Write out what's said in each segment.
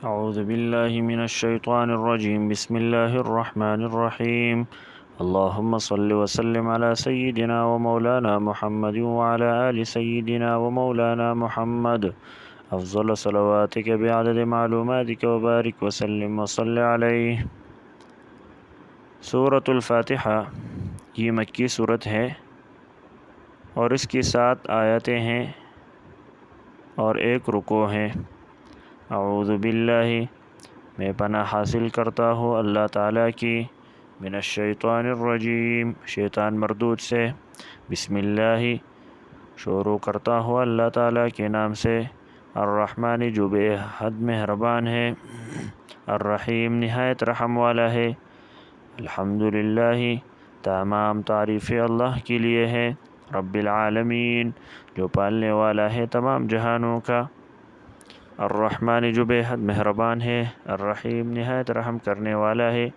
أعوذ بالله من الشيطان الرجيم بسم الله الرحمن الرحيم اللهم صل وسلم على سيدنا ومولانا محمد وعلى آل سيدنا ومولانا محمد أفضل صلواتك بعدد معلوماتك وبارك وسلم وصل عليه۔ سورة الفاتحہ یہ مکی صورت ہے اور اس کی 7 آیتیں ہیں اور 1 رکوع ہے۔ اعوذ باللہ، میں پناہ حاصل کرتا ہوں اللہ تعالیٰ کی، من الشیطان الرجیم، شیطان مردود سے۔ بسم اللہ، شروع کرتا ہوں اللہ تعالیٰ کے نام سے، الرحمن جو بے حد مہربان ہے، الرحیم نہایت رحم والا ہے۔ الحمدللہ، تمام تعریف اللہ کے لیے ہے، رب العالمین جو پالنے والا ہے تمام جہانوں کا، الرحمن جو بے حد مہربان ہے، الرحیم نہایت رحم کرنے والا ہے،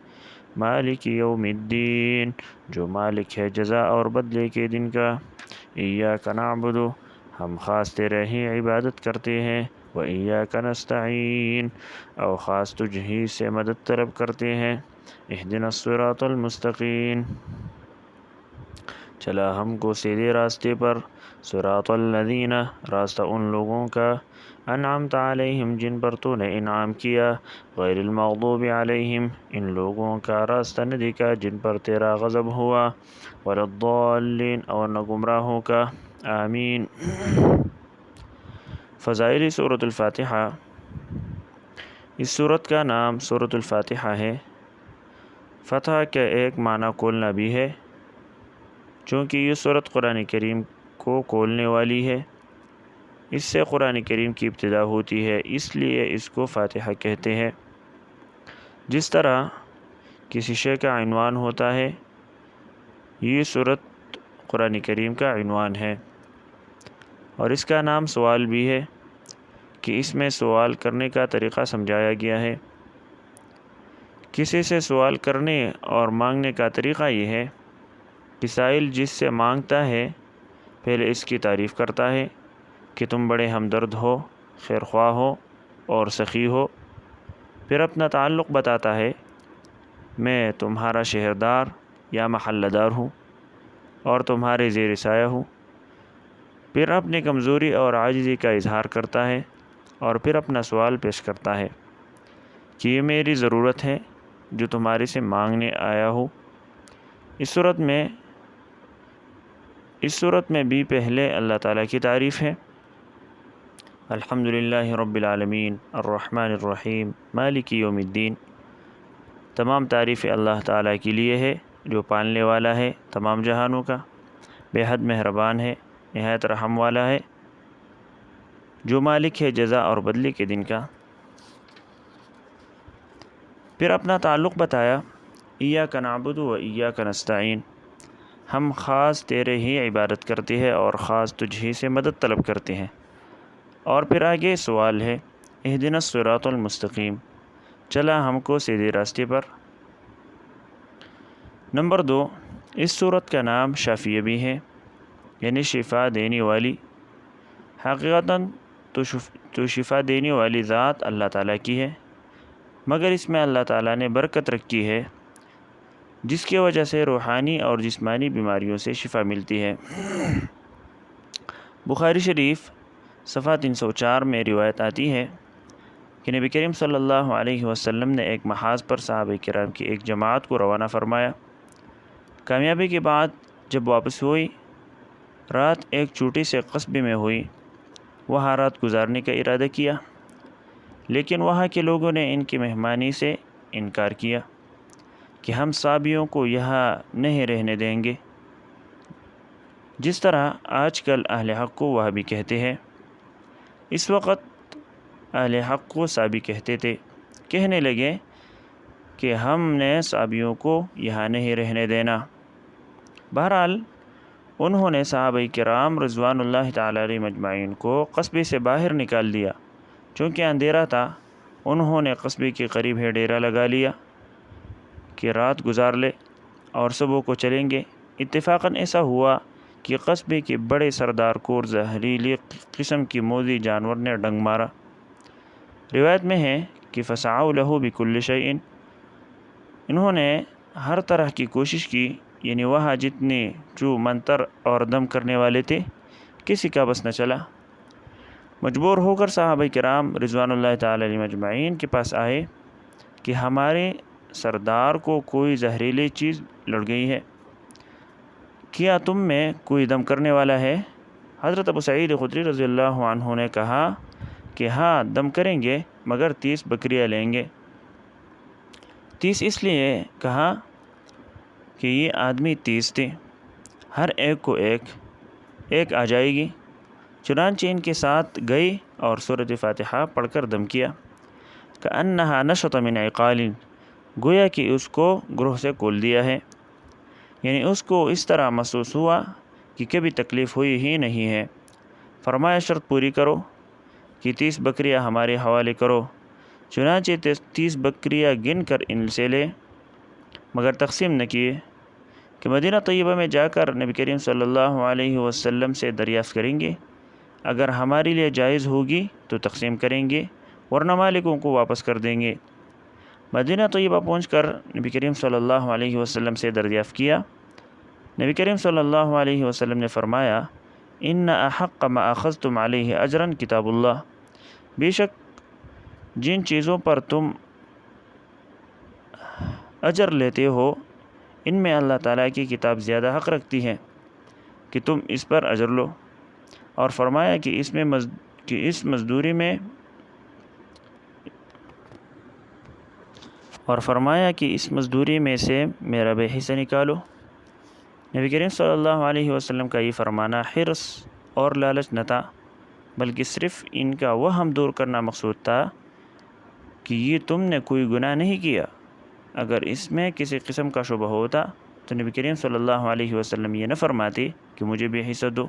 مالک یوم الدین جو مالک ہے جزا اور بدلے کے دن کا، ایاک نعبد ہم خاص تیرے ہی عبادت کرتے ہیں، و ایاک نستعین اور خاص تجھ ہی سے مدد طلب کرتے ہیں، اہدنا الصراط المستقیم چلا ہم کو سیدھے راستے پر، صراط الذین راستہ ان لوگوں کا، انعمت علیہم جن پر تو نے انعام کیا، غیر المغضوب علیہم ان لوگوں کا راستہ نہ دکھا جن پر تیرا غضب ہوا، ولا الضالین اور نہ گمراہوں کا، آمین۔ فضائل سورۃ الفاتحہ، اس سورت کا نام سورۃ الفاتحہ ہے۔ فتح کا ایک معنی کھولنا بھی ہے، چونکہ یہ سورت قرآن کریم کو کھولنے والی ہے، اس سے قرآن کریم کی ابتدا ہوتی ہے، اس لیے اس کو فاتحہ کہتے ہیں۔ جس طرح کسی شے کا عنوان ہوتا ہے، یہ سورت قرآن کریم کا عنوان ہے، اور اس کا نام سوال بھی ہے کہ اس میں سوال کرنے کا طریقہ سمجھایا گیا ہے۔ کسی سے سوال کرنے اور مانگنے کا طریقہ یہ ہے کہ سائل جس سے مانگتا ہے پہلے اس کی تعریف کرتا ہے کہ تم بڑے ہمدرد ہو، خیر خواہ ہو اور سخی ہو، پھر اپنا تعلق بتاتا ہے، میں تمہارا شہردار یا محلہ دار ہوں اور تمہارے زیر سایہ ہوں، پھر اپنی کمزوری اور عاجزی کا اظہار کرتا ہے، اور پھر اپنا سوال پیش کرتا ہے کہ یہ میری ضرورت ہے جو تمہارے سے مانگنے آیا ہوں۔ اس صورت میں بھی پہلے اللہ تعالیٰ کی تعریف ہے، الحمدللہ رب العالمین الرحمن الرحیم مالک یوم الدین، تمام تعریف اللہ تعالیٰ کے لیے ہے جو پالنے والا ہے تمام جہانوں کا، بے حد مہربان ہے، نہایت رحم والا ہے، جو مالک ہے جزا اور بدلے کے دن کا۔ پھر اپنا تعلق بتایا، ایاک نعبد و ایاک نستعین ہم خاص تیرے ہی عبادت کرتے ہیں اور خاص تجھ ہی سے مدد طلب کرتے ہیں، اور پھر آگے سوال ہے، اہدنا الصراط المستقیم چلا ہم کو سیدھے راستے پر۔ نمبر 2، اس سورت کا نام شافیہ بھی ہے، یعنی شفا دینے والی۔ حقیقتاً تو شفا دینے والی ذات اللہ تعالیٰ کی ہے، مگر اس میں اللہ تعالیٰ نے برکت رکھی ہے جس کی وجہ سے روحانی اور جسمانی بیماریوں سے شفا ملتی ہے۔ بخاری شریف صفحہ 304 میں روایت آتی ہے کہ نبی کریم صلی اللہ علیہ وسلم نے ایک محاذ پر صحابہ کرام کی ایک جماعت کو روانہ فرمایا۔ کامیابی کے بعد جب واپس ہوئی، رات ایک چھوٹی سے قصبے میں ہوئی، وہاں رات گزارنے کا ارادہ کیا، لیکن وہاں کے لوگوں نے ان کی مہمانی سے انکار کیا کہ ہم صحابیوں کو یہاں نہیں رہنے دیں گے، جس طرح آج کل اہل حق کو وہابی کہتے ہیں۔ اس وقت اہل حق کو صحابی کہتے تھے، کہنے لگے کہ ہم نے صحابیوں کو یہاں نہیں رہنے دینا۔ بہرحال انہوں نے صحابہ کرام رضوان اللہ تعالیٰ علیہم اجمعین کو قصبے سے باہر نکال دیا، چونکہ اندھیرا تھا۔ انہوں نے قصبے کے قریب ہی ڈیرا لگا لیا کہ رات گزار لے اور صبح کو چلیں گے۔ اتفاقاً ایسا ہوا کہ قصبے کے بڑے سردار کو زہریلی قسم کی موذی جانور نے ڈنگ مارا۔ روایت میں ہے کہ فسعوا لہ بکل شیء، انہوں نے ہر طرح کی کوشش کی، یعنی وہاں جتنے جو منتر اور دم کرنے والے تھے کسی کا بس نہ چلا۔ مجبور ہو کر صحابہ کرام رضوان اللہ تعالی علیہم اجمعین کے پاس آئے کہ ہمارے سردار کو کوئی زہریلی چیز لڑ گئی ہے، کیا تم میں کوئی دم کرنے والا ہے؟ حضرت ابو سعید خدری رضی اللہ عنہ نے کہا کہ ہاں، دم کریں گے مگر 30 بکریاں لیں گے۔ 30 اس لیے کہا کہ یہ آدمی 30 تھے، ہر ایک کو ایک آ جائے گی۔ چنانچہ ان کے ساتھ گئی اور سورۃ فاتحہ پڑھ کر دم کیا۔ کأنہا نشط من عقال، گویا کہ اس کو گروہ سے کھول دیا ہے، یعنی اس کو اس طرح محسوس ہوا کہ کبھی تکلیف ہوئی ہی نہیں ہے۔ فرمایا شرط پوری کرو کہ 30 بکریاں ہمارے حوالے کرو۔ چنانچہ 30 بکریاں گن کر ان سے لے، مگر تقسیم نہ کیے کہ مدینہ طیبہ میں جا کر نبی کریم صلی اللہ علیہ وسلم سے دریافت کریں گے، اگر ہمارے لیے جائز ہوگی تو تقسیم کریں گے، ورنہ مالکوں کو واپس کر دیں گے۔ مدینہ طیبہ پہنچ کر نبی کریم صلی اللہ علیہ وسلم سے دریافت کیا۔ نبی کریم صلی اللہ علیہ وسلم نے فرمایا، ان احق ما اخذتم علیہ اجرا کتاب اللہ، بے شک جن چیزوں پر تم اجر لیتے ہو ان میں اللہ تعالیٰ کی کتاب زیادہ حق رکھتی ہے کہ تم اس پر اجر لو، اور فرمایا کہ اس مزدوری میں سے میرا بے حصہ نکالو۔ نبی کریم صلی اللہ علیہ وسلم کا یہ فرمانا حرص اور لالچ نہ تھا، بلکہ صرف ان کا وہم دور کرنا مقصود تھا کہ یہ تم نے کوئی گناہ نہیں کیا۔ اگر اس میں کسی قسم کا شبہ ہوتا تو نبی کریم صلی اللہ علیہ وسلم یہ نہ فرماتے کہ مجھے بھی حصہ دو۔